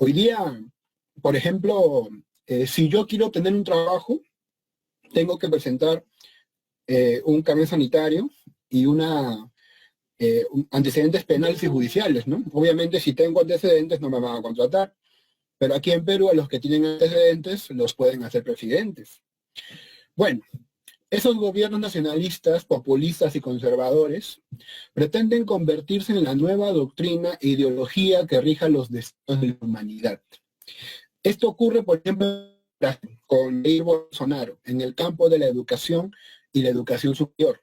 Hoy día, por ejemplo, si yo quiero tener un trabajo, tengo que presentar un carnet sanitario y antecedentes penales y judiciales, ¿no? Obviamente, si tengo antecedentes, no me van a contratar, pero aquí en Perú a los que tienen antecedentes los pueden hacer presidentes. Bueno, esos gobiernos nacionalistas, populistas y conservadores pretenden convertirse en la nueva doctrina e ideología que rija los destinos de la humanidad. Esto ocurre, por ejemplo, con Jair Bolsonaro en el campo de la educación y la educación superior.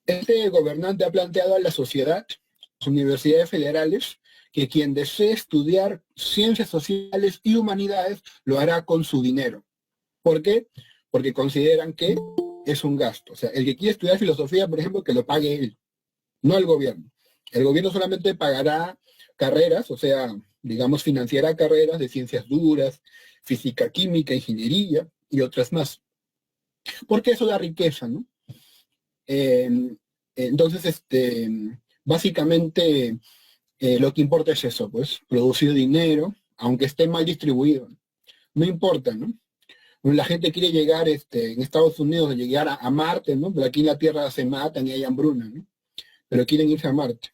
Este gobernante ha planteado a la sociedad, las universidades federales, que quien desee estudiar ciencias sociales y humanidades lo hará con su dinero. ¿Por qué? Porque consideran que es un gasto. O sea, el que quiere estudiar filosofía, por ejemplo, que lo pague él, no el gobierno. El gobierno solamente pagará carreras, o sea, digamos, financiará carreras de ciencias duras, física, química, ingeniería y otras más. Porque eso da riqueza, ¿no? Entonces, básicamente, lo que importa es eso, pues, producir dinero, aunque esté mal distribuido. No importa, ¿no? La gente quiere llegar, en Estados Unidos, llegar a Marte, ¿no? Pero aquí en la Tierra se matan y hay hambruna, ¿no? Pero quieren irse a Marte.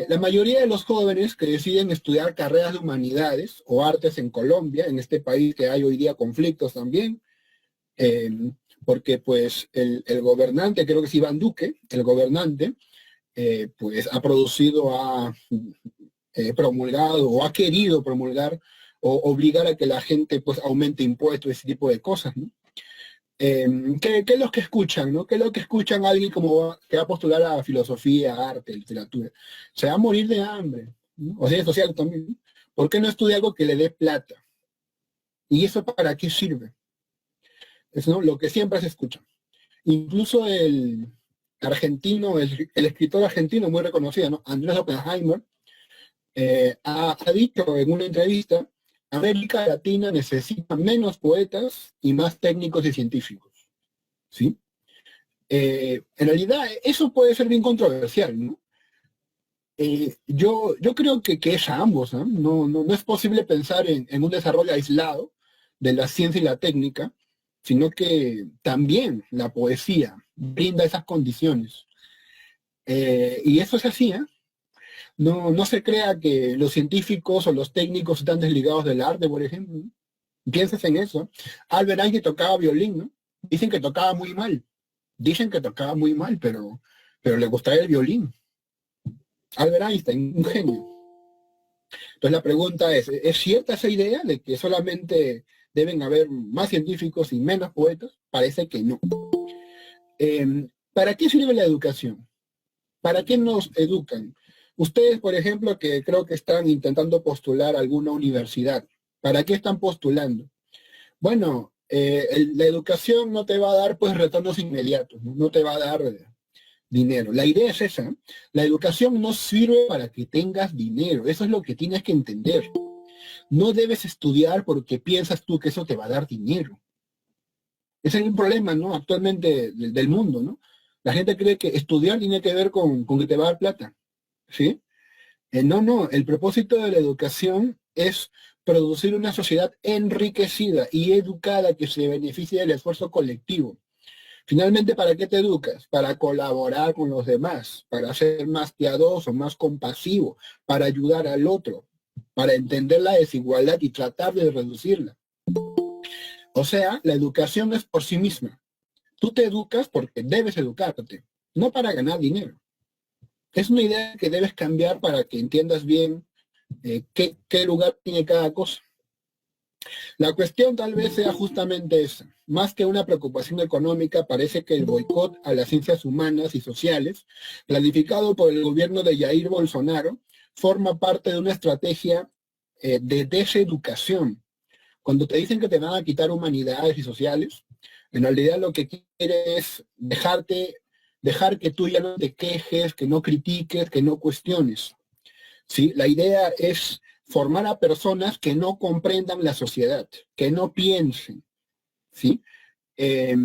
La mayoría de los jóvenes que deciden estudiar carreras de humanidades o artes en Colombia, en este país que hay hoy día conflictos también, eh, porque pues el gobernante, creo que es Iván Duque, el gobernante, pues ha producido, ha promulgado o ha querido promulgar o obligar a que la gente pues aumente impuestos, ese tipo de cosas, ¿no? ¿Qué es lo que escuchan, no? ¿Qué es lo que escuchan a alguien que va a postular a filosofía, arte, literatura? Se va a morir de hambre, ¿no? O sea, social también, ¿no? ¿Por qué no estudia algo que le dé plata? ¿Y eso para qué sirve? Eso, ¿no? Lo que siempre se escucha. Incluso el argentino, el escritor argentino muy reconocido, ¿no? Andrés Oppenheimer, ha dicho en una entrevista, América Latina necesita menos poetas y más técnicos y científicos, ¿sí? En realidad, eso puede ser bien controversial, ¿no? Yo creo que es a ambos, ¿no? No es posible pensar en un desarrollo aislado de la ciencia y la técnica, sino que también la poesía brinda esas condiciones. Y eso es así, ¿eh? No se crea que los científicos o los técnicos están desligados del arte, por ejemplo, ¿no? Piensas en eso. Albert Einstein tocaba violín, ¿no? Dicen que tocaba muy mal. Dicen que tocaba muy mal, pero le gustaba el violín. Albert Einstein, un genio. Entonces la pregunta ¿es cierta esa idea de que solamente deben haber más científicos y menos poetas? Parece que no. ¿Para qué sirve la educación? ¿Para qué nos educan? Ustedes, por ejemplo, que creo que están intentando postular alguna universidad, ¿para qué están postulando? Bueno, la educación no te va a dar pues retornos inmediatos, no te va a dar dinero. La idea es esa. La educación no sirve para que tengas dinero. Eso es lo que tienes que entender. No debes estudiar porque piensas tú que eso te va a dar dinero. Ese es el problema, ¿no? Actualmente del mundo, ¿no? La gente cree que estudiar tiene que ver con que te va a dar plata, ¿sí? No. El propósito de la educación es producir una sociedad enriquecida y educada que se beneficie del esfuerzo colectivo. Finalmente, ¿para qué te educas? Para colaborar con los demás, para ser más piadoso, más compasivo, para ayudar al otro, para entender la desigualdad y tratar de reducirla. O sea, la educación es por sí misma. Tú te educas porque debes educarte, no para ganar dinero. Es una idea que debes cambiar para que entiendas bien qué lugar tiene cada cosa. La cuestión tal vez sea justamente esa. Más que una preocupación económica, parece que el boicot a las ciencias humanas y sociales, planificado por el gobierno de Jair Bolsonaro, forma parte de una estrategia de deseducación. Cuando te dicen que te van a quitar humanidades y sociales, en realidad lo que quiere es dejar que tú ya no te quejes, que no critiques, que no cuestiones. ¿Sí? La idea es formar a personas que no comprendan la sociedad, que no piensen, ¿sí? Eh,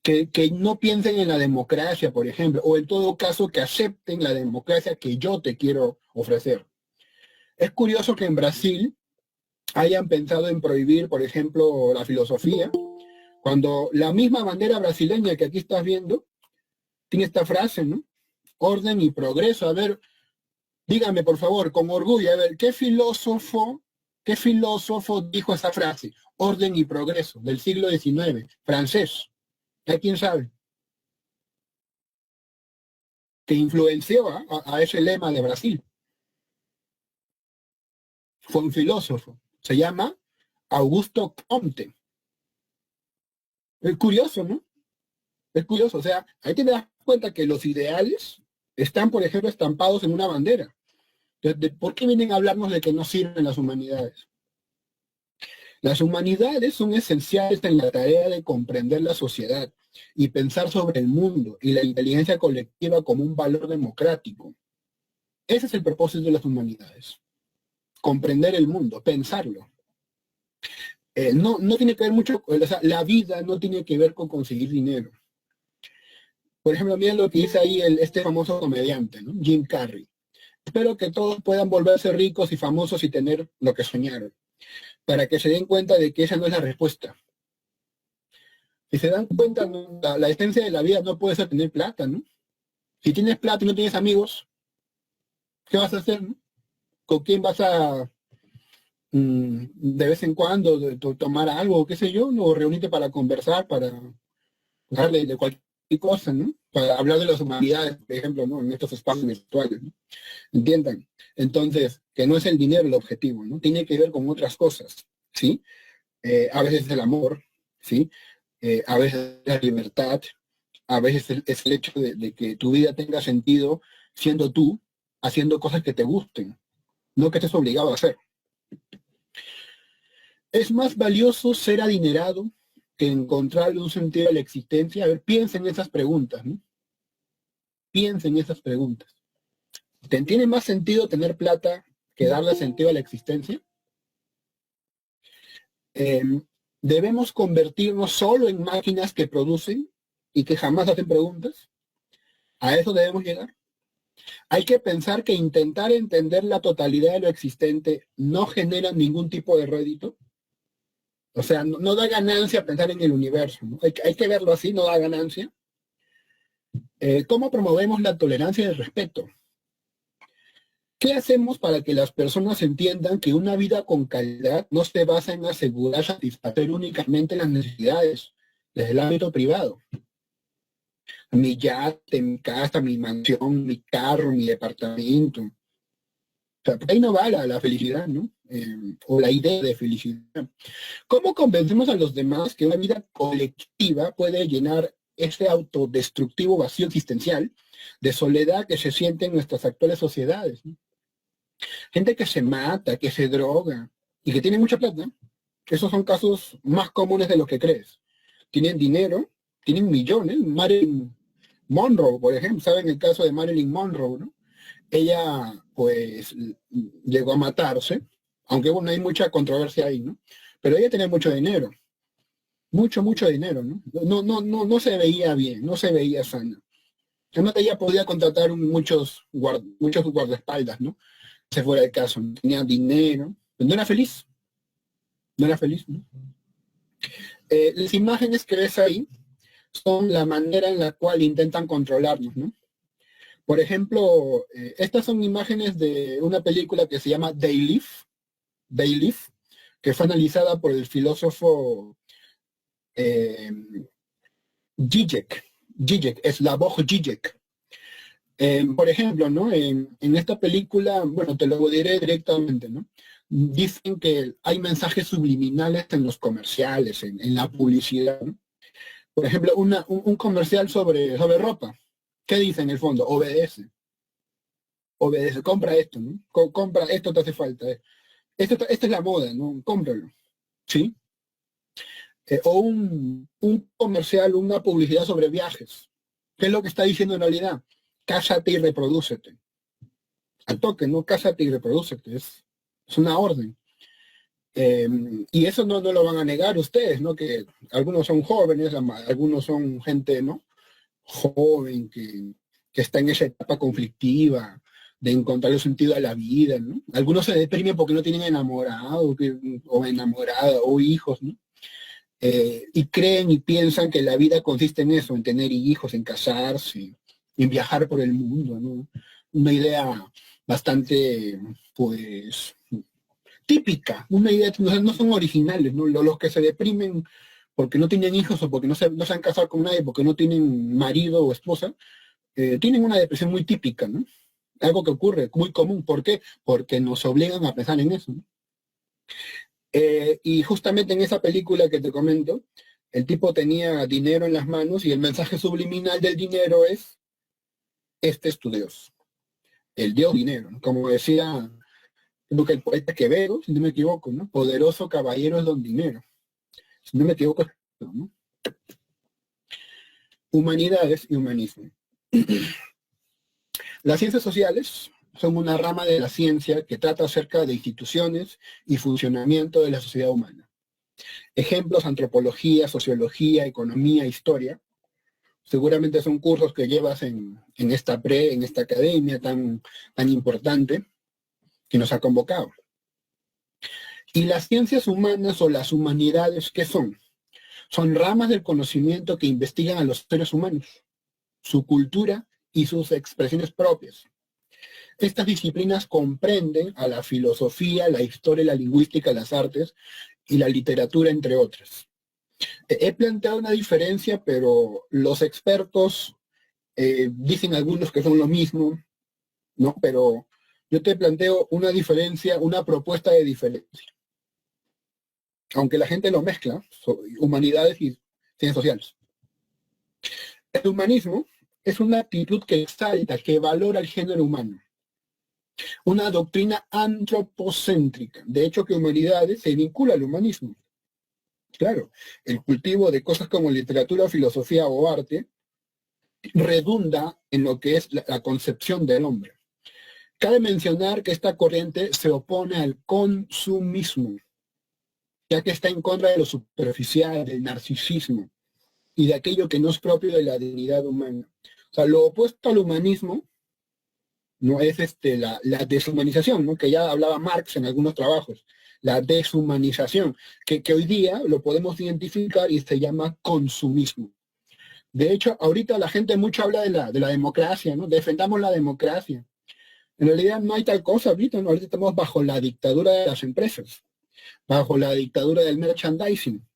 que no piensen en la democracia, por ejemplo, o en todo caso que acepten la democracia que yo te quiero ofrecer. Es curioso que en Brasil hayan pensado en prohibir, por ejemplo, la filosofía, cuando la misma bandera brasileña que aquí estás viendo tiene esta frase, ¿no? Orden y progreso. A ver, dígame, por favor, con orgullo, a ver, qué filósofo dijo esa frase? Orden y progreso, del siglo XIX, francés. ¿A quién sabe? Que influenció a ese lema de Brasil. Fue un filósofo. Se llama Augusto Comte. Es curioso, ¿no? Es curioso. O sea, ahí te das cuenta que los ideales están, por ejemplo, estampados en una bandera. Entonces, ¿por qué vienen a hablarnos de que no sirven las humanidades? Las humanidades son esenciales en la tarea de comprender la sociedad y pensar sobre el mundo y la inteligencia colectiva como un valor democrático. Ese es el propósito de las humanidades. Comprender el mundo, pensarlo. No tiene que ver mucho, o sea, la vida no tiene que ver con conseguir dinero. Por ejemplo, miren lo que dice ahí este famoso comediante, ¿no? Jim Carrey. Espero que todos puedan volverse ricos y famosos y tener lo que soñaron, para que se den cuenta de que esa no es la respuesta. Si se dan cuenta, ¿no? La esencia de la vida no puede ser tener plata, ¿no? Si tienes plata y no tienes amigos, ¿qué vas a hacer, no? ¿Con quién vas a de vez en cuando tomar algo, qué sé yo, ¿no? O reunirte para conversar, para darle de cualquier cosa, ¿no? Para hablar de las humanidades, por ejemplo, ¿no? En estos espacios virtuales, ¿no? Entiendan. Entonces, que no es el dinero el objetivo, ¿no? Tiene que ver con otras cosas, ¿sí? A veces el amor, ¿sí? A veces la libertad, a veces es el hecho de que tu vida tenga sentido siendo tú, haciendo cosas que te gusten, no que estés obligado a hacer. Es más valioso ser adinerado que encontrarle un sentido a la existencia. A ver, piensen en esas preguntas, ¿no? Piensen en esas preguntas. ¿Tiene más sentido tener plata que darle sentido a la existencia? Eh, ¿Debemos convertirnos solo en máquinas que producen y que jamás hacen preguntas? ¿A eso debemos llegar? Hay que pensar que intentar entender la totalidad de lo existente no genera ningún tipo de rédito. O sea, no da ganancia pensar en el universo, ¿no? Hay que verlo así, no da ganancia. ¿Cómo promovemos la tolerancia y el respeto? ¿Qué hacemos para que las personas entiendan que una vida con calidad no se basa en asegurar satisfacer únicamente las necesidades desde el ámbito privado? Mi yate, mi casa, mi mansión, mi carro, mi departamento. O sea, por ahí no va la felicidad, ¿no? O la idea de felicidad. ¿Cómo convencemos a los demás que una vida colectiva puede llenar ese autodestructivo vacío existencial de soledad que se siente en nuestras actuales sociedades, ¿no? Gente que se mata, que se droga y que tiene mucha plata. Esos son casos más comunes de lo que crees. Tienen dinero, tienen millones. Marilyn Monroe, por ejemplo, ¿saben el caso de Marilyn Monroe, no? Ella, pues, llegó a matarse, aunque bueno, hay mucha controversia ahí, ¿no? Pero ella tenía mucho dinero, mucho dinero, ¿no? No se veía bien, no se veía sana. Además, ella podía contratar muchos guardaespaldas, ¿no? Si fuera el caso, ¿no? Tenía dinero, pero no era feliz, no era feliz, ¿no? Las imágenes que ves ahí son la manera en la cual intentan controlarnos, ¿no? Por ejemplo, estas son imágenes de una película que se llama They Live, que fue analizada por el filósofo eh, Zizek, Slavoj Zizek. Por ejemplo, ¿no? En esta película, bueno, te lo diré directamente, ¿no? Dicen que hay mensajes subliminales en los comerciales, en la publicidad, ¿no? Por ejemplo, un comercial sobre ropa. ¿Qué dice en el fondo? Obedece, compra esto, ¿no? Compra esto, te hace falta. Esta es la moda, ¿no? Cómpralo, ¿sí? O un comercial, una publicidad sobre viajes. ¿Qué es lo que está diciendo en realidad? Cásate y reprodúcete. Al toque, ¿no? Cásate y reprodúcete. Es una orden. Eh, y eso no lo van a negar ustedes, ¿no? Que algunos son jóvenes, algunos son gente, ¿no? Joven que está en esa etapa conflictiva de encontrar el sentido a la vida, ¿no? Algunos se deprimen porque no tienen enamorado o enamorada o hijos, ¿no? Y creen y piensan que la vida consiste en eso, en tener hijos, en casarse, en viajar por el mundo, ¿no? Una idea bastante, pues, típica, una idea, no son originales, ¿no? Los que se deprimen porque no tienen hijos o porque no se han casado con nadie, porque no tienen marido o esposa, tienen una depresión muy típica, ¿no? Algo que ocurre, muy común. ¿Por qué? Porque nos obligan a pensar en eso, ¿no? Y justamente en esa película que te comento, el tipo tenía dinero en las manos y el mensaje subliminal del dinero es, este es tu Dios, el Dios dinero, ¿no? Como decía, creo que el poeta Quevedo, si no me equivoco, ¿no? Poderoso caballero es don dinero. Si no me equivoco, ¿no? Humanidades y humanismo. Las ciencias sociales son una rama de la ciencia que trata acerca de instituciones y funcionamiento de la sociedad humana. Ejemplos: antropología, sociología, economía, historia. Seguramente son cursos que llevas en esta academia tan importante que nos ha convocado. ¿Y las ciencias humanas o las humanidades qué son? Son ramas del conocimiento que investigan a los seres humanos, su cultura y sus expresiones propias. Estas disciplinas comprenden a la filosofía, la historia, la lingüística, las artes y la literatura, entre otras. He planteado una diferencia, pero los expertos dicen algunos que son lo mismo, ¿no? Pero yo te planteo una diferencia, una propuesta de diferencia. Aunque la gente lo mezcla, humanidades y ciencias sociales. El humanismo es una actitud que exalta, que valora el género humano. Una doctrina antropocéntrica. De hecho, que humanidades se vincula al humanismo. Claro, el cultivo de cosas como literatura, filosofía o arte redunda en lo que es la concepción del hombre. Cabe mencionar que esta corriente se opone al consumismo, ya que está en contra de lo superficial, del narcisismo y de aquello que no es propio de la dignidad humana. O sea, lo opuesto al humanismo no es la deshumanización, ¿no? Que ya hablaba Marx en algunos trabajos, la deshumanización, que hoy día lo podemos identificar y se llama consumismo. De hecho, ahorita la gente mucho habla de la democracia, ¿no? Defendamos la democracia. En realidad no hay tal cosa ahorita, ¿no? Ahorita estamos bajo la dictadura de las empresas, bajo la dictadura del merchandising,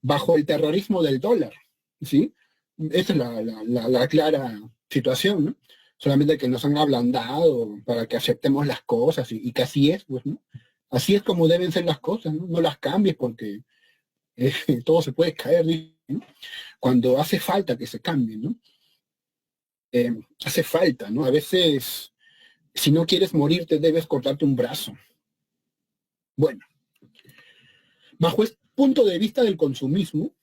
bajo el terrorismo del dólar, ¿sí? Esa es la clara situación, ¿no? Solamente que nos han ablandado para que aceptemos las cosas y que así es, pues, ¿no? Así es como deben ser las cosas, ¿no? No las cambies porque todo se puede caer, ¿no? Cuando hace falta que se cambie, ¿no? Hace falta, ¿no? A veces, si no quieres morirte, debes cortarte un brazo. Bueno, bajo este punto de vista del consumismo,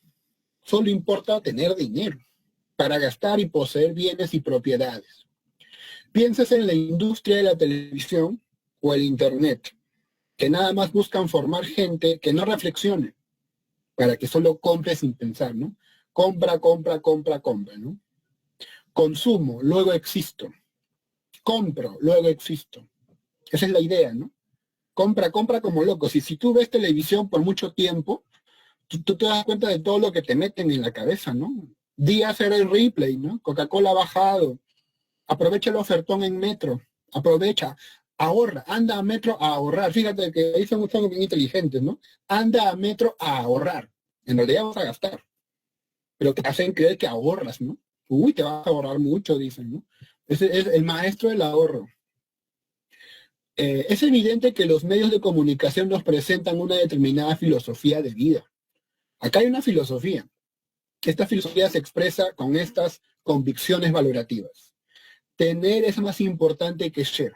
solo importa tener dinero para gastar y poseer bienes y propiedades. Pienses en la industria de la televisión o el internet, que nada más buscan formar gente que no reflexione, para que solo compre sin pensar, ¿no? Compra, compra, compra, compra, ¿no? Consumo, luego existo. Compro, luego existo. Esa es la idea, ¿no? Compra, compra como locos. Y si tú ves televisión por mucho tiempo, tú te das cuenta de todo lo que te meten en la cabeza, ¿no? Días era el replay, ¿no? Coca-Cola ha bajado. Aprovecha el ofertón en metro. Aprovecha. Ahorra. Anda a metro a ahorrar. Fíjate que ahí son bien inteligentes, ¿no? Anda a metro a ahorrar. En realidad vas a gastar. Pero te hacen creer que ahorras, ¿no? Uy, te vas a ahorrar mucho, dicen, ¿no? Ese es el maestro del ahorro. Es evidente que los medios de comunicación nos presentan una determinada filosofía de vida. Acá hay una filosofía. Esta filosofía se expresa con estas convicciones valorativas. Tener es más importante que ser.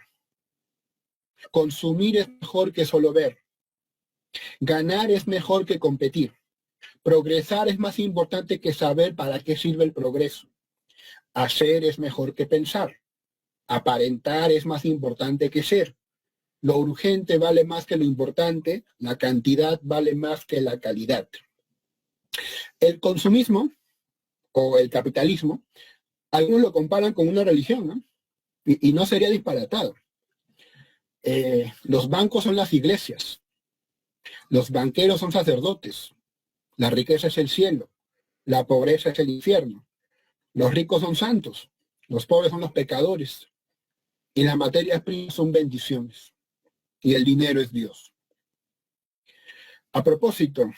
Consumir es mejor que solo ver. Ganar es mejor que competir. Progresar es más importante que saber para qué sirve el progreso. Hacer es mejor que pensar. Aparentar es más importante que ser. Lo urgente vale más que lo importante. La cantidad vale más que la calidad. El consumismo o el capitalismo, algunos lo comparan con una religión, ¿no? y no sería disparatado. Los bancos son las iglesias, los banqueros son sacerdotes, la riqueza es el cielo, la pobreza es el infierno, los ricos son santos, los pobres son los pecadores, y las materias primas son bendiciones, y el dinero es Dios. A propósito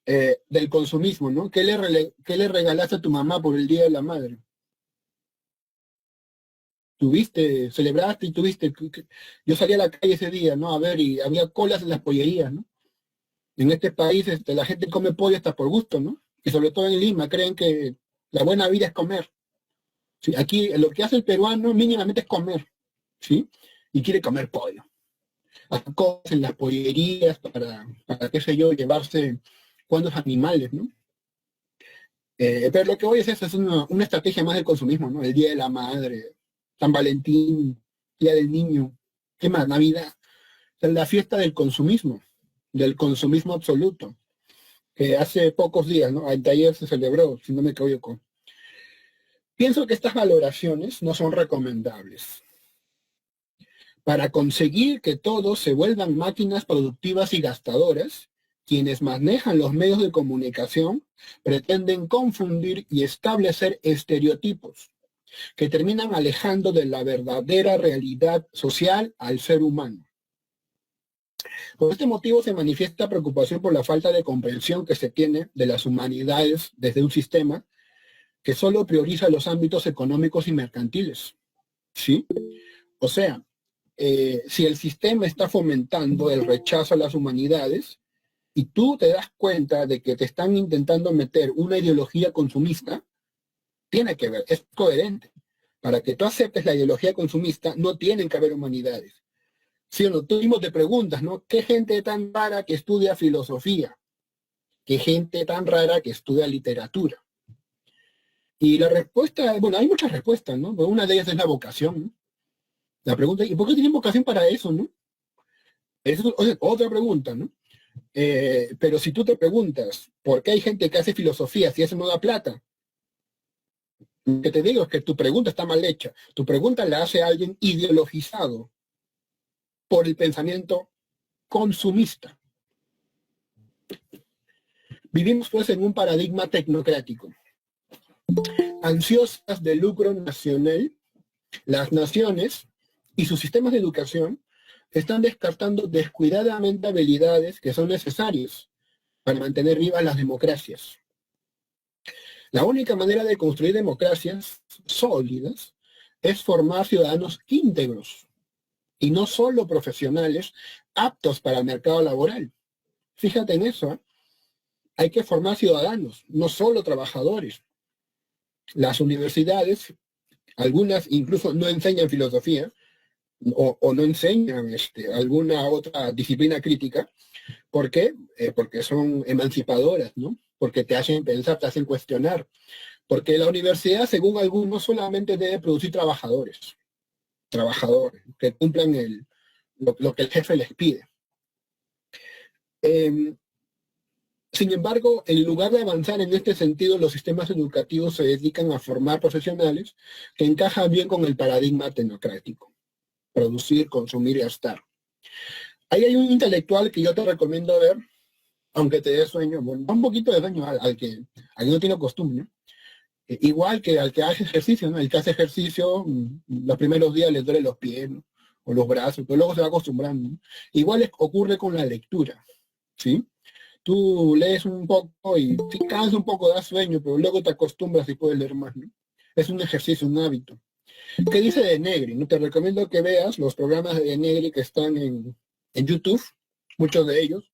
del consumismo, ¿no? ¿Qué le regalaste a tu mamá por el Día de la Madre? Tuviste, celebraste y tuviste. Yo salí a la calle ese día, ¿no? A ver, y había colas en las pollerías, ¿no? En este país la gente come pollo hasta por gusto, ¿no? Y sobre todo en Lima, creen que la buena vida es comer. ¿Sí? Aquí lo que hace el peruano mínimamente es comer, ¿sí? Y quiere comer pollo. Hace cosas en las pollerías para qué sé yo, llevarse cuantos animales, ¿no? Pero lo que voy es eso, es una estrategia más del consumismo, ¿no? El Día de la Madre, San Valentín, Día del Niño, ¿qué más? Navidad. O sea, la fiesta del consumismo absoluto, que hace pocos días, ¿no? Ayer se celebró, si no me equivoco. Pienso que estas valoraciones no son recomendables. Para conseguir que todos se vuelvan máquinas productivas y gastadoras, quienes manejan los medios de comunicación pretenden confundir y establecer estereotipos que terminan alejando de la verdadera realidad social al ser humano. Por este motivo se manifiesta preocupación por la falta de comprensión que se tiene de las humanidades desde un sistema que solo prioriza los ámbitos económicos y mercantiles. ¿Sí? O sea, si el sistema está fomentando el rechazo a las humanidades y tú te das cuenta de que te están intentando meter una ideología consumista, tiene que ver, es coherente. Para que tú aceptes la ideología consumista, no tienen que haber humanidades. Si o no, tú mismo te preguntas, ¿no? ¿Qué gente tan rara que estudia filosofía? ¿Qué gente tan rara que estudia literatura? Y la respuesta, bueno, hay muchas respuestas, ¿no? Pero una de ellas es la vocación, ¿no? La pregunta, ¿y por qué tienen vocación para eso, no? Esa es otra pregunta, ¿no? Pero si tú te preguntas, ¿por qué hay gente que hace filosofía si eso no da plata? Lo que te digo es que tu pregunta está mal hecha. Tu pregunta la hace alguien ideologizado por el pensamiento consumista. Vivimos pues en un paradigma tecnocrático. Ansiosas de lucro nacional, las naciones y sus sistemas de educación están descartando descuidadamente habilidades que son necesarias para mantener vivas las democracias. La única manera de construir democracias sólidas es formar ciudadanos íntegros y no solo profesionales aptos para el mercado laboral. Fíjate en eso, ¿eh? Hay que formar ciudadanos, no solo trabajadores. Las universidades, algunas incluso no enseñan filosofía o no enseñan alguna otra disciplina crítica. ¿Por qué? Porque son emancipadoras, ¿no? Porque te hacen pensar, te hacen cuestionar. Porque la universidad, según algunos, solamente debe producir trabajadores que cumplan lo que el jefe les pide. Sin embargo, en lugar de avanzar en este sentido, los sistemas educativos se dedican a formar profesionales que encajan bien con el paradigma tecnocrático. Producir, consumir y gastar. Ahí hay un intelectual que yo te recomiendo ver, aunque te dé sueño, bueno, da un poquito de sueño al que no tiene costumbre, ¿no? Igual que al que hace ejercicio, ¿no? El que hace ejercicio, los primeros días le duele los pies, ¿no? O los brazos, pero luego se va acostumbrando, ¿no? Igual ocurre con la lectura, ¿sí? Tú lees un poco y te cansas un poco, da sueño, pero luego te acostumbras y puedes leer más, ¿no? Es un ejercicio, un hábito. ¿Qué dice de Negri? ¿No? Te recomiendo que veas los programas de Negri que están en YouTube, muchos de ellos,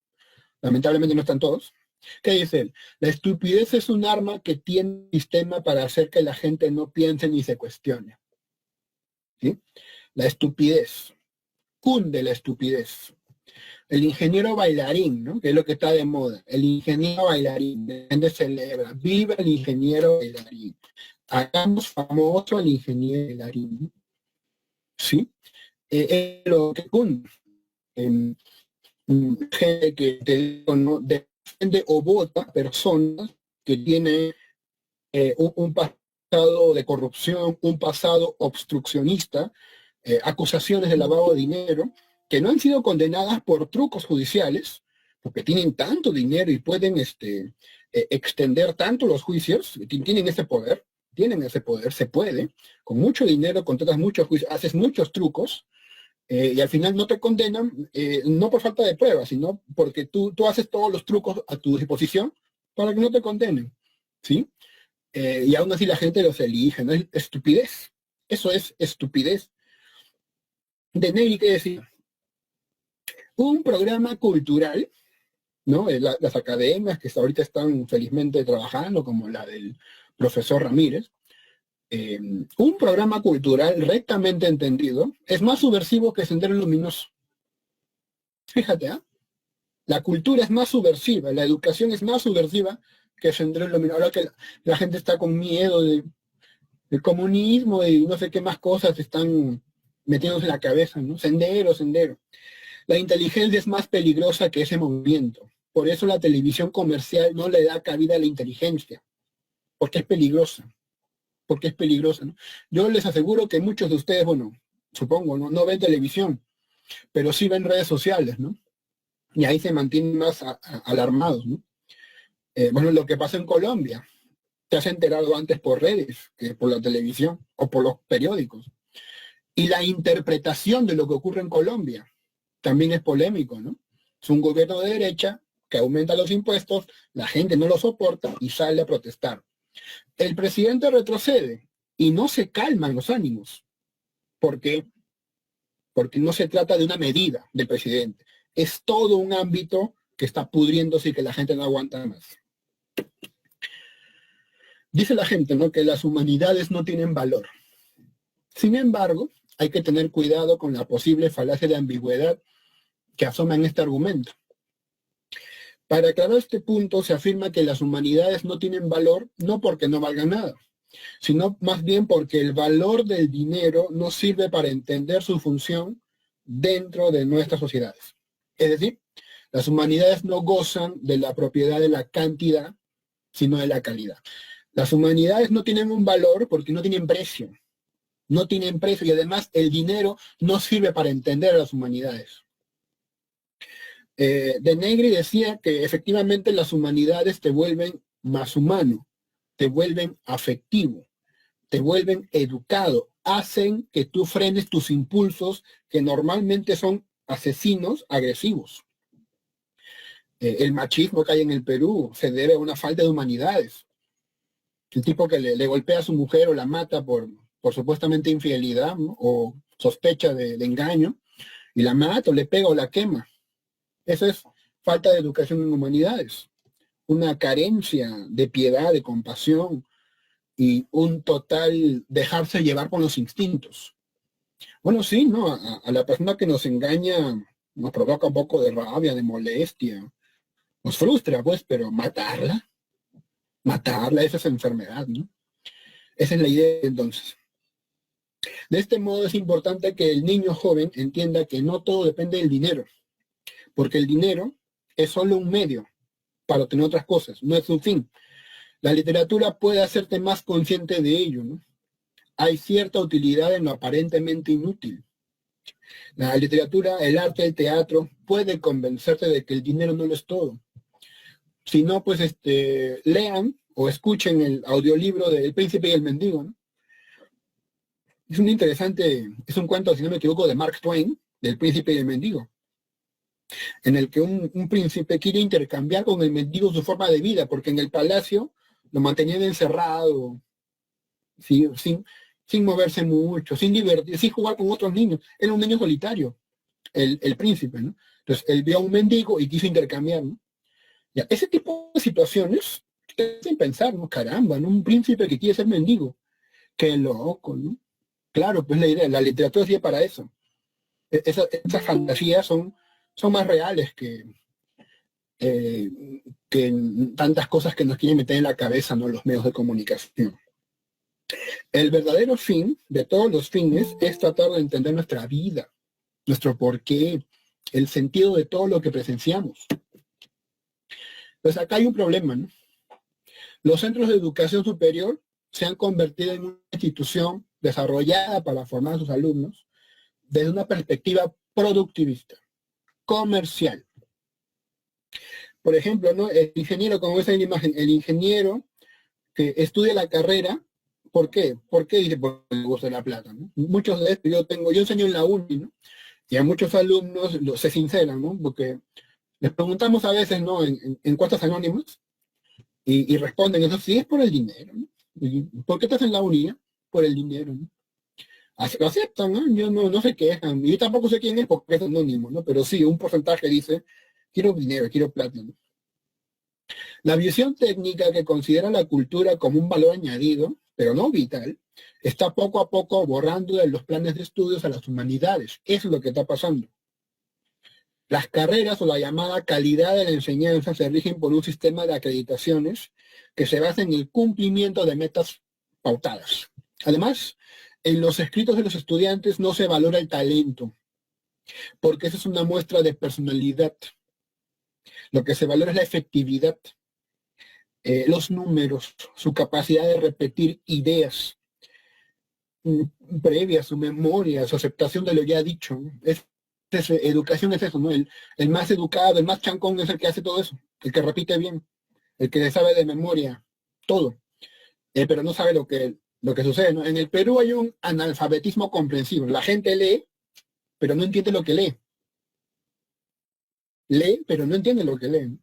lamentablemente no están todos. ¿Qué dice él? La estupidez es un arma que tiene un sistema para hacer que la gente no piense ni se cuestione. ¿Sí? La estupidez, cunde la estupidez. El ingeniero bailarín, ¿no? Que es lo que está de moda. El ingeniero bailarín, la gente celebra. Viva el ingeniero bailarín. Hagamos famoso al ingeniero bailarín. ¿Sí? Es lo que cunde. Gente que te digo, ¿no? Defiende o vota personas que tienen un pasado pasado de corrupción, un pasado obstruccionista, acusaciones de lavado de dinero, que no han sido condenadas por trucos judiciales, porque tienen tanto dinero y pueden extender tanto los juicios, tienen ese poder, se puede, con mucho dinero contratas muchos juicios, haces muchos trucos, y al final no te condenan, no por falta de pruebas, sino porque tú haces todos los trucos a tu disposición para que no te condenen, ¿sí? Y aún así la gente los elige, ¿no? Es estupidez. Eso es estupidez. De Negri, ¿qué decía? Un programa cultural, ¿no? Las academias que hasta ahorita están felizmente trabajando, como la del profesor Ramírez, un programa cultural rectamente entendido es más subversivo que Sendero Luminoso. Fíjate, ¿ah? La cultura es más subversiva, la educación es más subversiva que Sendero Luminoso. Ahora que la gente está con miedo del comunismo y no sé qué más cosas están metiéndose en la cabeza, ¿no? Sendero, sendero. La inteligencia es más peligrosa que ese movimiento. Por eso la televisión comercial no le da cabida a la inteligencia, porque es peligrosa, porque es peligrosa, ¿no? Yo les aseguro que muchos de ustedes, bueno, supongo, no ven televisión, pero sí ven redes sociales, ¿no? Y ahí se mantienen más alarmados, ¿no? Bueno, lo que pasa en Colombia, te has enterado antes por redes que por la televisión o por los periódicos. Y la interpretación de lo que ocurre en Colombia también es polémico, ¿no? Es un gobierno de derecha que aumenta los impuestos, la gente no lo soporta y sale a protestar. El presidente retrocede y no se calman los ánimos. ¿Por qué? Porque no se trata de una medida del presidente. Es todo un ámbito que está pudriéndose y que la gente no aguanta más. Dice la gente, ¿no?, que las humanidades no tienen valor. Sin embargo, hay que tener cuidado con la posible falacia de ambigüedad que asoma en este argumento. Para aclarar este punto, se afirma que las humanidades no tienen valor no porque no valgan nada, sino más bien porque el valor del dinero no sirve para entender su función dentro de nuestras sociedades. Es decir, las humanidades no gozan de la propiedad de la cantidad, sino de la calidad. Las humanidades no tienen un valor porque no tienen precio. No tienen precio y además el dinero no sirve para entender a las humanidades. De Negri decía que efectivamente las humanidades te vuelven más humano, te vuelven afectivo, te vuelven educado, hacen que tú frenes tus impulsos que normalmente son asesinos, agresivos. El machismo que hay en el Perú se debe a una falta de humanidades. El tipo que le golpea a su mujer o la mata por supuestamente infidelidad, ¿no?, o sospecha de engaño, y la mata o le pega o la quema. Eso es falta de educación en humanidades, una carencia de piedad, de compasión y un total dejarse llevar por los instintos. Bueno, sí, ¿no? A la persona que nos engaña nos provoca un poco de rabia, de molestia, nos frustra, pues, pero matarla, esa es enfermedad, ¿no? Esa es la idea entonces. De este modo es importante que el niño joven entienda que no todo depende del dinero, porque el dinero es solo un medio para obtener otras cosas, no es un fin. La literatura puede hacerte más consciente de ello, ¿no? Hay cierta utilidad en lo aparentemente inútil. La literatura, el arte, el teatro puede convencerte de que el dinero no lo es todo. Si no, pues lean o escuchen el audiolibro de El Príncipe y el Mendigo, ¿no? Es es un cuento, si no me equivoco, de Mark Twain, del Príncipe y el Mendigo, en el que un príncipe quiere intercambiar con el mendigo su forma de vida, porque en el palacio lo mantenían encerrado, ¿sí?, sin moverse mucho, sin divertir, sin jugar con otros niños. Era un niño solitario, el príncipe, ¿no? Entonces él vio a un mendigo y quiso intercambiar, ¿no? Ya, ese tipo de situaciones te hacen pensar, ¿no? Caramba, ¿no? Un príncipe que quiere ser mendigo. Qué loco, ¿no? Claro, pues la idea, la literatura sirve para eso. Esas fantasías son más reales eh, que tantas cosas que nos quieren meter en la cabeza, ¿no?, los medios de comunicación. El verdadero fin de todos los fines es tratar de entender nuestra vida, nuestro porqué, el sentido de todo lo que presenciamos. Entonces acá hay un problema, ¿no? Los centros de educación superior se han convertido en una institución desarrollada para formar a sus alumnos desde una perspectiva productivista, comercial. Por ejemplo, ¿no? El ingeniero, como ves en la imagen, el ingeniero que estudia la carrera, ¿por qué? ¿Por qué? Dice, porque me gusta la plata, ¿no? Muchos de estos, yo enseño en la uni, ¿no? Y a muchos alumnos se sinceran, ¿no? Porque les preguntamos a veces, ¿no? En cuotas anónimas, y responden eso, sí, es por el dinero, ¿no? ¿Por qué estás en la uni? Por el dinero, ¿no? Lo aceptan, ¿no? Yo no se quejan. Y yo tampoco sé quién es porque es anónimo, ¿no? Pero sí, un porcentaje dice, quiero dinero, quiero plata, ¿no? La visión técnica que considera la cultura como un valor añadido, pero no vital, está poco a poco borrando de los planes de estudios a las humanidades. Eso es lo que está pasando. Las carreras o la llamada calidad de la enseñanza se rigen por un sistema de acreditaciones que se basa en el cumplimiento de metas pautadas. Además, en los escritos de los estudiantes no se valora el talento, porque esa es una muestra de personalidad. Lo que se valora es la efectividad, los números, su capacidad de repetir ideas previas, su memoria, su aceptación de lo ya dicho. Educación es eso, ¿no? El más educado, el más chancón es el que hace todo eso, el que repite bien, el que sabe de memoria todo, pero no sabe lo que sucede, ¿no? En el Perú hay un analfabetismo comprensivo. La gente lee, pero no entiende lo que lee. Lee, pero no entiende lo que lee.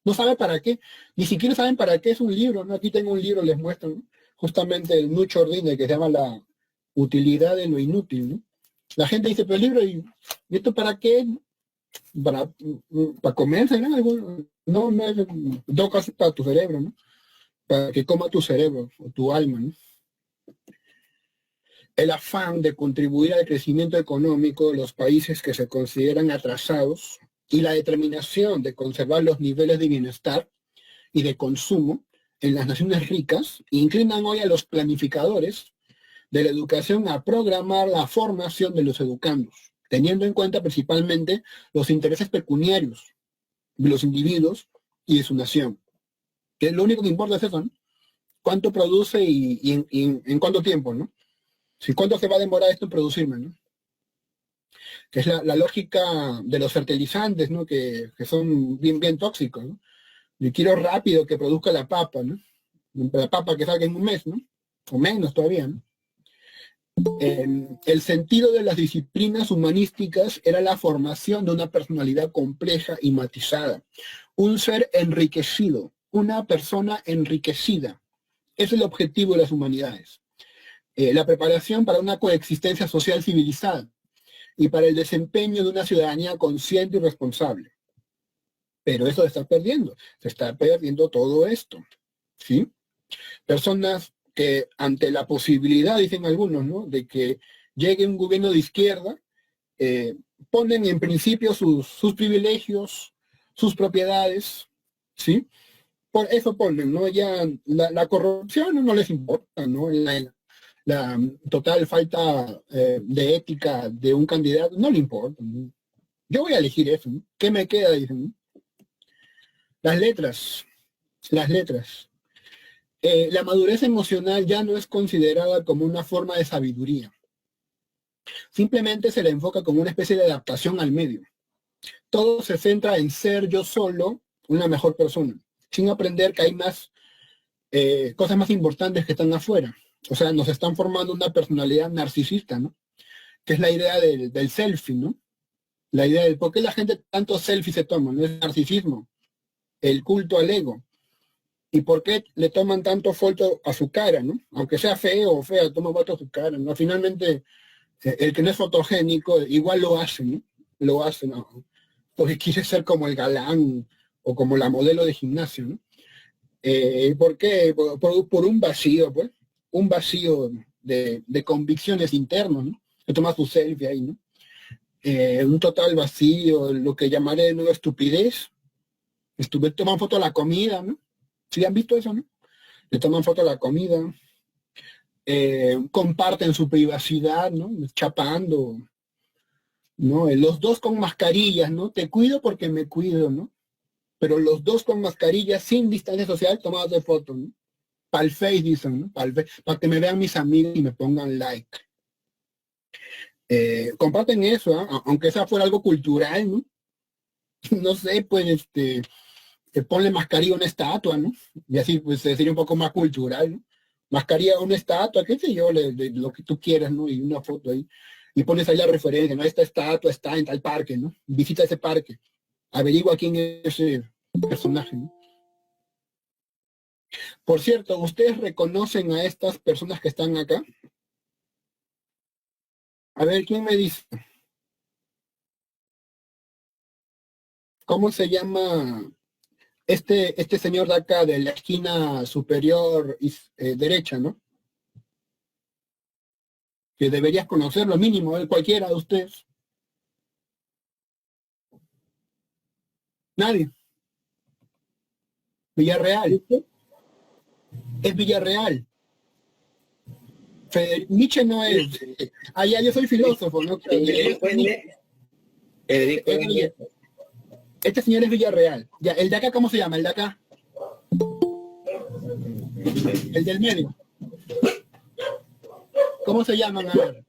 No sabe para qué. Ni siquiera saben para qué es un libro, ¿no? Aquí tengo un libro, les muestro, ¿no? Justamente el Nucho Ordine, que se llama La utilidad de lo inútil, ¿no? La gente dice, pero el libro, ¿y esto para qué? Para comerse, ¿no? No es dos cosas para tu cerebro, ¿no? Para que coma tu cerebro o tu alma, ¿no? El afán de contribuir al crecimiento económico de los países que se consideran atrasados y la determinación de conservar los niveles de bienestar y de consumo en las naciones ricas inclinan hoy a los planificadores de la educación a programar la formación de los educandos, teniendo en cuenta principalmente los intereses pecuniarios de los individuos y de su nación. Que lo único que importa es eso, ¿no? Cuánto produce y en cuánto tiempo, ¿no? Si cuánto se va a demorar esto en producirme, ¿no? Que es la lógica de los fertilizantes, ¿no? Que son bien tóxicos, ¿no? Yo quiero rápido que produzca la papa, ¿no? La papa que salga en un mes, ¿no? O menos todavía, ¿no? El sentido de las disciplinas humanísticas era la formación de una personalidad compleja y matizada, un ser enriquecido, una persona enriquecida. Ese es el objetivo de las humanidades. La preparación para una coexistencia social civilizada y para el desempeño de una ciudadanía consciente y responsable. Pero eso se está perdiendo todo esto, ¿sí? Personas que ante la posibilidad, dicen algunos, ¿no?, de que llegue un gobierno de izquierda, ponen en principio sus privilegios, sus propiedades, ¿sí? Por eso ponen, ¿no? Ya la corrupción no les importa, ¿no? La total falta de ética de un candidato no le importa, ¿no? Yo voy a elegir eso, ¿no? ¿Qué me queda? Dicen, ¿no? Las letras, las letras. La madurez emocional ya no es considerada como una forma de sabiduría. Simplemente se la enfoca como una especie de adaptación al medio. Todo se centra en ser yo solo una mejor persona, sin aprender que hay más cosas más importantes que están afuera. O sea, nos están formando una personalidad narcisista, ¿no? Que es la idea del selfie, ¿no? La idea del por qué la gente tanto selfie se toma, ¿no? Es narcisismo, el culto al ego. ¿Y por qué le toman tanto foto a su cara, ¿no? Aunque sea feo o fea, toma foto a su cara, ¿no? Finalmente, el que no es fotogénico igual lo hace, ¿no? Lo hace, ¿no? Porque quiere ser como el galán o como la modelo de gimnasio, ¿no? ¿Por qué? Por un vacío, pues. Un vacío de convicciones internas, ¿no? Se toma su selfie ahí, ¿no? Un total vacío, lo que llamaré de nuevo estupidez. Toman foto a la comida, ¿no? ¿Sí han visto eso, no? Le toman foto a la comida, comparten su privacidad, ¿no? Chapando, ¿no? Los dos con mascarillas, ¿no? Te cuido porque me cuido, ¿no? Pero los dos con mascarillas, sin distancia social, tomados de foto, ¿no? Para el Face, dicen, ¿no? Para que me vean mis amigos y me pongan like. Comparten eso, ¿eh? Aunque esa fuera algo cultural, ¿no? No sé, pues, ponle mascarilla a una estatua, ¿no? Y así, pues, sería un poco más cultural, ¿no? Mascarilla a una estatua, qué sé yo, lo que tú quieras, ¿no? Y una foto ahí. Y pones ahí la referencia, ¿no? Esta estatua está en tal parque, ¿no? Visita ese parque. Averigua quién es ese personaje, ¿no? Por cierto, ¿ustedes reconocen a estas personas que están acá? A ver, ¿quién me dice? ¿Cómo se llama este señor de acá, de la esquina superior derecha, ¿no? Que deberías conocerlo mínimo, cualquiera de ustedes. Nadie. Villarreal. Es Villarreal. Nietzsche no es. Ya yo soy filósofo, ¿no? Federico Nieto. Este señor es Villarreal. Ya, el de acá, ¿cómo se llama? El de acá. El del medio. ¿Cómo se llaman? A ver.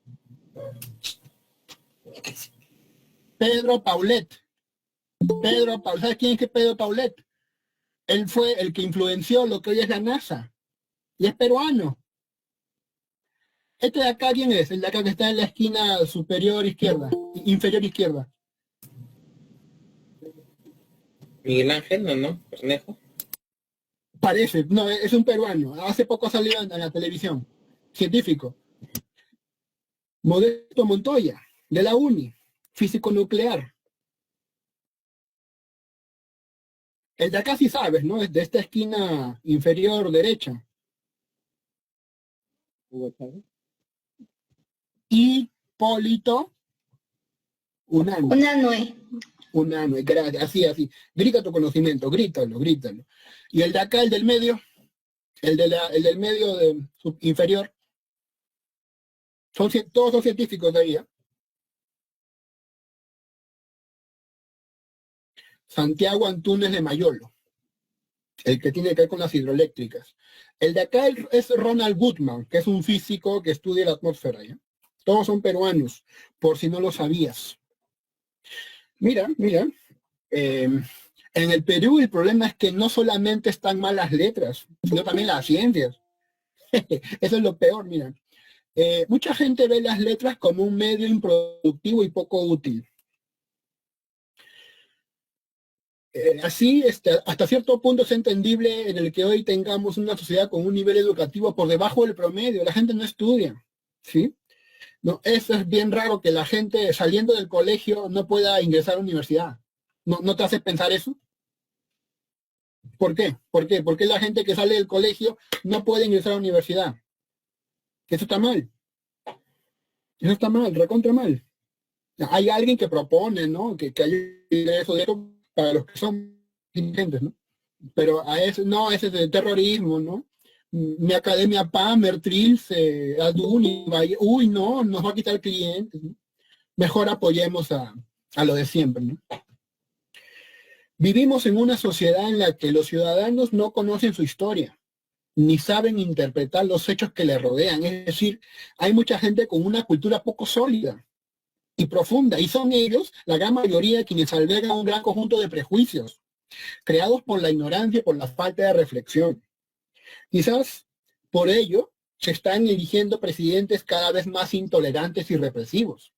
Pedro Paulet. ¿Sabes quién es Pedro Paulet? Él fue el que influenció lo que hoy es la NASA. Y es peruano. Este de acá, ¿quién es? El de acá que está en la esquina superior izquierda, inferior izquierda. Miguel Ángel, ¿no? Cornejo. Parece, no, es un peruano. Hace poco salió en la televisión. Científico. Modesto Montoya, de la UNI, físico nuclear. El de acá sí sabes, ¿no? Es de esta esquina inferior derecha. Hipólito Unanue. Unanue, gracias, así. Grita tu conocimiento, grítalo. Y el de acá, el del medio, el del medio inferior, todos son científicos de ahí, ¿eh? Santiago Antúnez de Mayolo, el que tiene que ver con las hidroeléctricas. El de acá es Ronald Goodman, que es un físico que estudia la atmósfera, ¿ya? Todos son peruanos, por si no lo sabías. Mira, en el Perú el problema es que no solamente están mal las letras, sino también las ciencias. Eso es lo peor, mira. Mucha gente ve las letras como un medio improductivo y poco útil. Así, hasta cierto punto es entendible en el que hoy tengamos una sociedad con un nivel educativo por debajo del promedio. La gente no estudia, ¿sí? No, eso es bien raro que la gente saliendo del colegio no pueda ingresar a la universidad. ¿No te hace pensar eso? ¿Por qué? ¿Por qué la gente que sale del colegio no puede ingresar a la universidad? Eso está mal. Eso está mal, recontra mal. Hay alguien que propone, ¿no? Que hay ingreso de eso para los que son dirigentes, ¿no? Pero a eso, no, ese es el terrorismo, ¿no? Mi academia PAMER, Trilce, Aduni, uy, no, nos va a quitar clientes, ¿no? Mejor apoyemos a lo de siempre, ¿no? Vivimos en una sociedad en la que los ciudadanos no conocen su historia, ni saben interpretar los hechos que le rodean. Es decir, hay mucha gente con una cultura poco sólida y profunda, y son ellos, la gran mayoría, quienes albergan un gran conjunto de prejuicios, creados por la ignorancia y por la falta de reflexión. Quizás por ello se están eligiendo presidentes cada vez más intolerantes y represivos.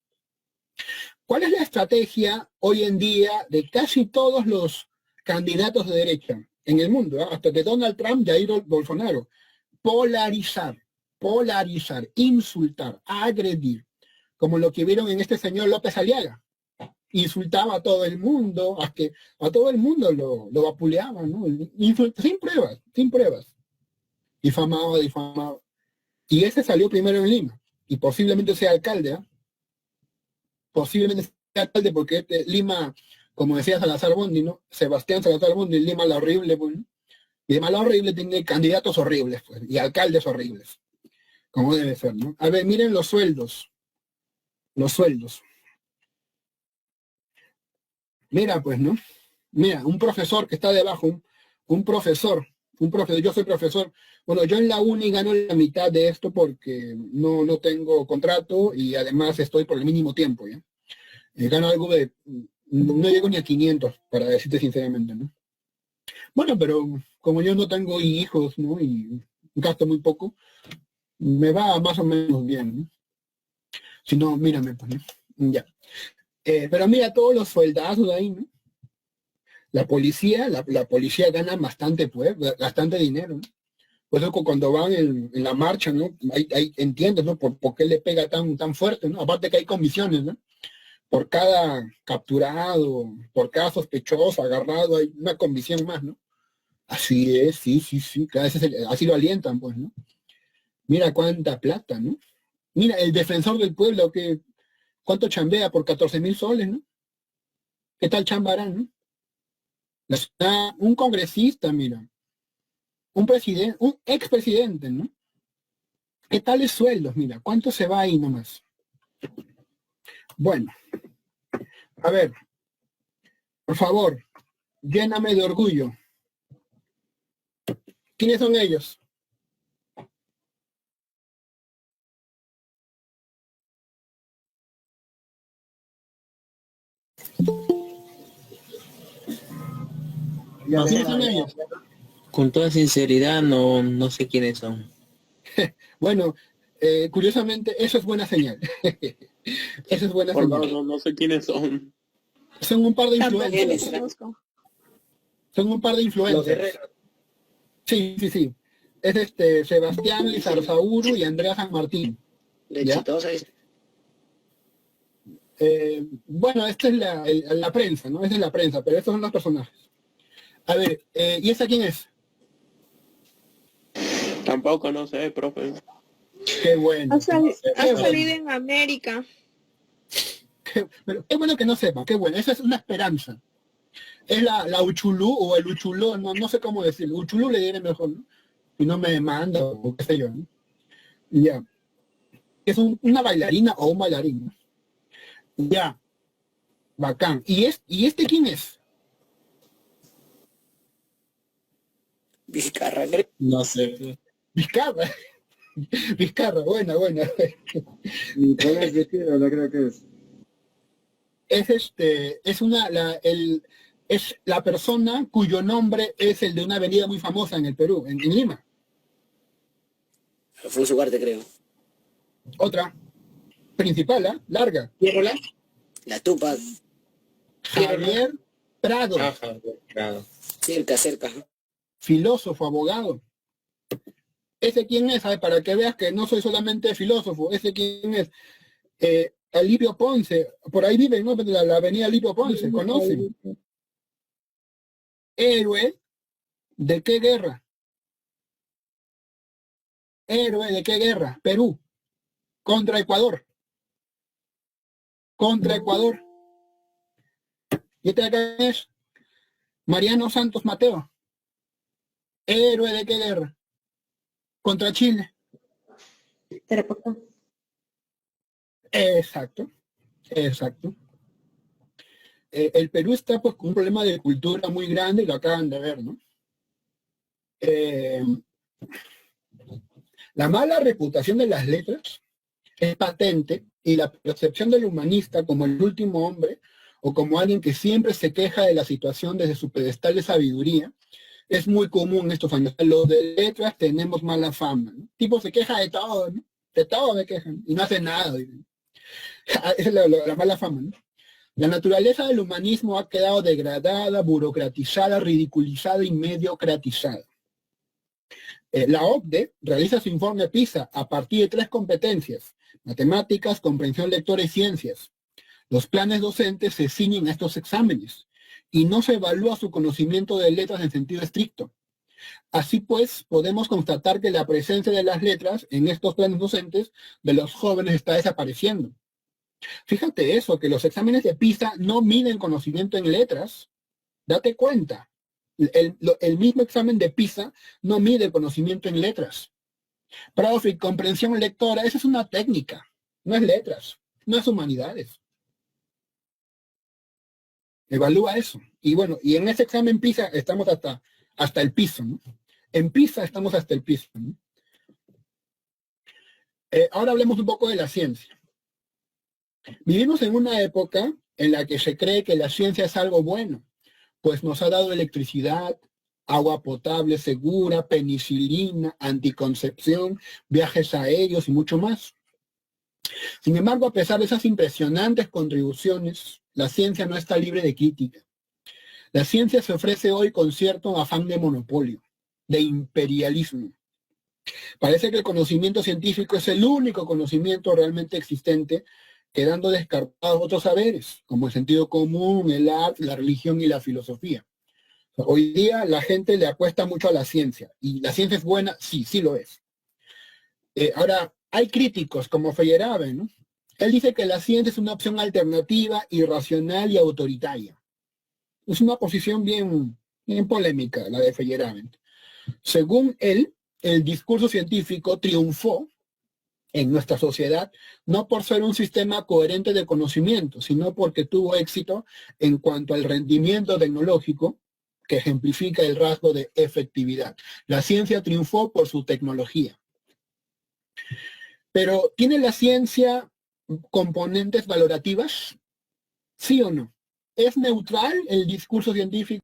¿Cuál es la estrategia hoy en día de casi todos los candidatos de derecha en el mundo, hasta de Donald Trump, Jair Bolsonaro? Polarizar, insultar, agredir, como lo que vieron en este señor López Aliaga. Insultaba a todo el mundo, a todo el mundo lo vapuleaba, ¿no? Sin pruebas. Difamaba. Y ese salió primero en Lima, y posiblemente sea alcalde, ¿eh? Posiblemente sea alcalde porque Lima, como decía Salazar Bondi, ¿no? Sebastián Salazar Bondi, Lima la horrible, pues, ¿no? Y Lima la horrible tiene candidatos horribles, pues, y alcaldes horribles, como debe ser, ¿no? A ver, miren los sueldos. Mira, pues, ¿no? Mira, un profesor que está debajo, un profesor Un profesor, yo soy profesor. Bueno, yo en la uni gano la mitad de esto porque no tengo contrato y además estoy por el mínimo tiempo, ¿ya? Gano algo de, no llego ni a 500, para decirte sinceramente, ¿no? Bueno, pero como yo no tengo hijos, ¿no? Y gasto muy poco, me va más o menos bien, ¿no? Si no, mírame, pues, ¿no? Ya. Pero mira todos los soldazos ahí, ¿no? La policía gana bastante, pues, bastante dinero, ¿no? Por eso cuando van en la marcha, ¿no? Ahí entiendes, ¿no? Por qué le pega tan fuerte, ¿no? Aparte que hay comisiones, ¿no? Por cada capturado, por cada sospechoso agarrado, hay una comisión más, ¿no? Así es, sí, cada vez así lo alientan, pues, ¿no? Mira cuánta plata, ¿no? Mira, el defensor del pueblo, que ¿cuánto chambea por 14.000 soles, ¿no? ¿Qué tal chambarán, no? Un congresista, mira, un presidente, un expresidente, ¿no? ¿Qué tales sueldos? Mira, ¿cuánto se va ahí nomás? Bueno, a ver, por favor, lléname de orgullo. ¿Quiénes son ellos? No ¿Quiénes sé, son ellos? con toda sinceridad, no sé quiénes son. Bueno, curiosamente, eso es buena señal. Eso es buena Por señal. no sé quiénes son. Son un par de Tampoco influencers. los conozco. Son un par de Los influencers. guerreros. Sí. Es Sebastián Lizarzauru y Andrea San Martín. ¿Ya? Bueno, esta es la prensa, ¿no? Esa es la prensa, pero estos son los personajes. A ver, ¿y esa quién es? Tampoco no sé, profe. Qué bueno. Ha Qué bueno. salido en América. Pero qué bueno que no sepan, qué bueno. Esa es una esperanza. Es la Uchulú o el Uchulú, no sé cómo decirlo. Uchulú le diré mejor, ¿no? Y no me demanda o qué sé yo, ¿no? Ya. Es una bailarina o un bailarín, ¿no? Ya. Bacán. ¿Y este quién es? Vizcarra, No sé. Vizcarra. Vizcarra, buena. Nicolás Vizcarra, creo que es. Es la persona cuyo nombre es el de una avenida muy famosa en el Perú, en Lima. Alfonso Ugarte, creo. Otra, principal, ¿ah? Larga. ¿Piérola? La Tupac, Javier Prado, Ajá, claro. cerca. filósofo, abogado. ¿Ese quién es? A ver, para que veas que no soy solamente filósofo, ¿ese quién es? Alipio Ponce, por ahí vive, ¿no? La avenida Alipio Ponce, ¿conocen? Héroe de qué guerra? Héroe de qué guerra? Perú, contra Ecuador. Y este acá es Mariano Santos Mateo, héroe de qué guerra? Contra Chile. Exacto. El Perú está pues con un problema de cultura muy grande y lo acaban de ver, ¿no? La mala reputación de las letras es patente y la percepción del humanista como el último hombre o como alguien que siempre se queja de la situación desde su pedestal de sabiduría es muy común en estos años. Los de letras tenemos mala fama, ¿no? Tipo se queja de todo, ¿no? De todo me quejan y no hace nada. Esa es la mala fama, ¿no? La naturaleza del humanismo ha quedado degradada, burocratizada, ridiculizada y mediocratizada. La OCDE realiza su informe PISA a partir de 3 competencias: matemáticas, comprensión lectora y ciencias. Los planes docentes se ciñen a estos exámenes y no se evalúa su conocimiento de letras en sentido estricto. Así pues, podemos constatar que la presencia de las letras en estos planes docentes de los jóvenes está desapareciendo. Fíjate eso, que los exámenes de PISA no miden conocimiento en letras. Date cuenta. El mismo examen de PISA no mide el conocimiento en letras. Profe, comprensión lectora, esa es una técnica, no es letras, no es humanidades. Evalúa eso. Y bueno, y en ese examen PISA estamos hasta el piso, ¿no? En Pisa estamos hasta el piso, ¿no? Ahora hablemos un poco de la ciencia. Vivimos en una época en la que se cree que la ciencia es algo bueno, pues nos ha dado electricidad, agua potable segura, penicilina, anticoncepción, viajes aéreos y mucho más. Sin embargo, a pesar de esas impresionantes contribuciones, la ciencia no está libre de crítica. La ciencia se ofrece hoy con cierto afán de monopolio, de imperialismo. Parece que el conocimiento científico es el único conocimiento realmente existente, quedando descartados otros saberes, como el sentido común, el arte, la religión y la filosofía. Hoy día la gente le apuesta mucho a la ciencia. ¿Y la ciencia es buena? Sí, sí lo es. Ahora, hay críticos como Feyerabend, ¿no? Él dice que la ciencia es una opción alternativa, irracional y autoritaria. Es una posición bien polémica, la de Feyerabend. Según él, el discurso científico triunfó en nuestra sociedad no por ser un sistema coherente de conocimiento, sino porque tuvo éxito en cuanto al rendimiento tecnológico, que ejemplifica el rasgo de efectividad. La ciencia triunfó por su tecnología. Pero, ¿tiene la ciencia componentes valorativas? ¿Sí o no? ¿Es neutral el discurso científico?